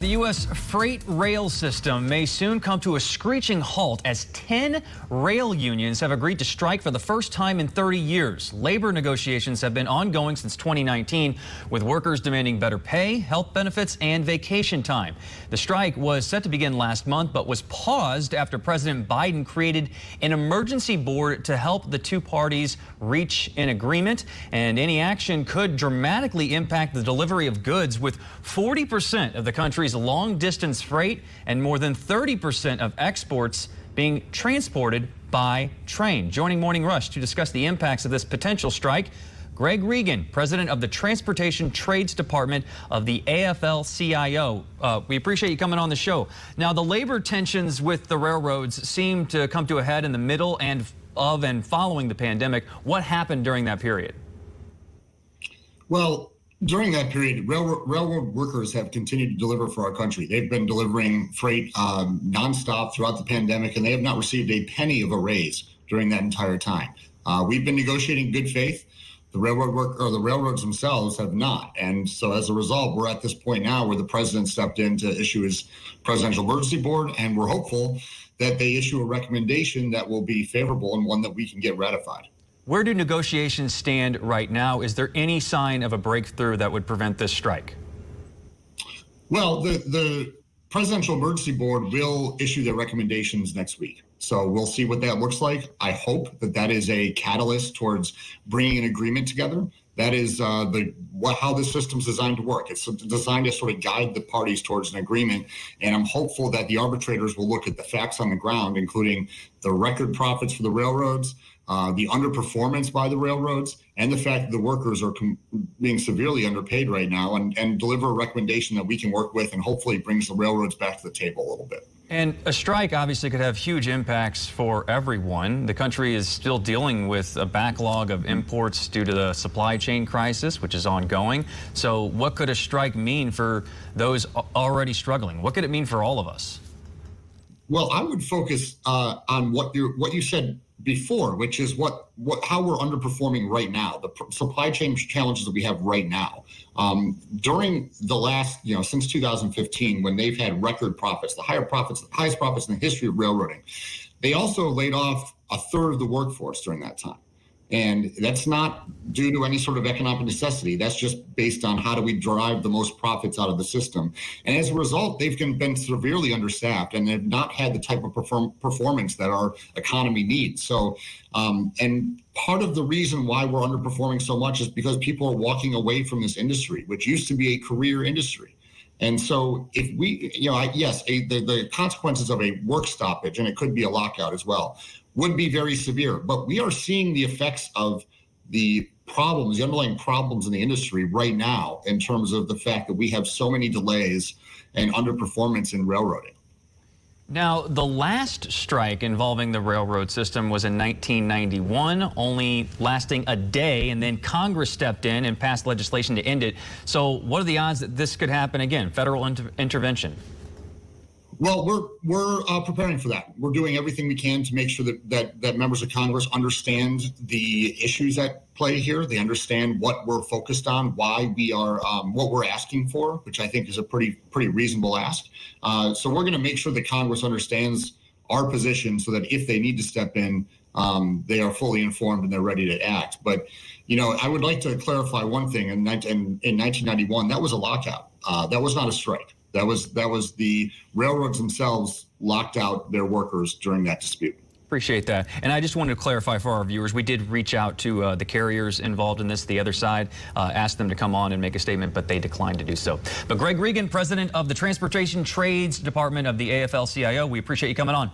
The U.S. freight rail system may soon come to a screeching halt as 10 rail unions have agreed to strike for the first time in 30 years. Labor negotiations have been ongoing since 2019, with workers demanding better pay, health benefits, and vacation time. The strike was set to begin last month, but was paused after President Biden created an emergency board to help the two parties reach an agreement. And any action could dramatically impact the delivery of goods, with 40% of the country's long-distance freight and more than 30% of exports being transported by train. Joining Morning Rush to discuss the impacts of this potential strike, Greg Regan, president of the Transportation Trades Department of the AFL-CIO. We appreciate you coming on the show. Now, the labor tensions with the railroads seem to come to a head in the middle and following the pandemic. What happened during that period? Well, during that period, railroad workers have continued to deliver for our country. They've been delivering freight nonstop throughout the pandemic, and they have not received a penny of a raise during that entire time. We've been negotiating in good faith. The railroads themselves have not. And so as a result, we're at this point now where the president stepped in to issue his presidential emergency board, and we're hopeful that they issue a recommendation that will be favorable and one that we can get ratified. Where do negotiations stand right now? Is there any sign of a breakthrough that would prevent this strike? Well, the Presidential Emergency Board will issue their recommendations next week. So we'll see what that looks like. I hope that that is a catalyst towards bringing an agreement together. That is how this system's designed to work. It's designed to sort of guide the parties towards an agreement. And I'm hopeful that the arbitrators will look at the facts on the ground, including the record profits for the railroads, the underperformance by the railroads, and the fact that the workers are being severely underpaid right now, and deliver a recommendation that we can work with and hopefully brings the railroads back to the table a little bit. And a strike obviously could have huge impacts for everyone. The country is still dealing with a backlog of imports due to the supply chain crisis, which is ongoing. So what could a strike mean for those already struggling? What could it mean for all of us? Well, I would focus on what you said before, which is how we're underperforming right now, the supply chain challenges that we have right now. During the last, since 2015, when they've had record profits, the highest profits in the history of railroading, they also laid off a third of the workforce during that time. And that's not due to any sort of economic necessity. That's just based on how do we drive the most profits out of the system. And as a result, they've been severely understaffed and have not had the type of performance that our economy needs. So, and part of the reason why we're underperforming so much is because people are walking away from this industry, which used to be a career industry. And so if we, yes, the consequences of a work stoppage, and it could be a lockout as well, would be very severe. But we are seeing the effects of the underlying problems in the industry right now, in terms of the fact that we have so many delays and underperformance in railroading. Now, the last strike involving the railroad system was in 1991, only lasting a day, and then Congress stepped in and passed legislation to end it. So what are the odds that this could happen again, federal intervention? Well, we're preparing for that. We're doing everything we can to make sure that members of Congress understand the issues at play here. They understand what we're focused on, why we are, what we're asking for, which I think is a pretty reasonable ask. So we're going to make sure that Congress understands our position, so that if they need to step in, they are fully informed and they're ready to act. But I would like to clarify one thing. In 1991, that was a lockout. That was not a strike. That was the railroads themselves locked out their workers during that dispute. Appreciate that. And I just wanted to clarify for our viewers, we did reach out to the carriers involved in this, the other side, asked them to come on and make a statement, but they declined to do so. But Greg Regan, president of the Transportation Trades Department of the AFL-CIO, we appreciate you coming on.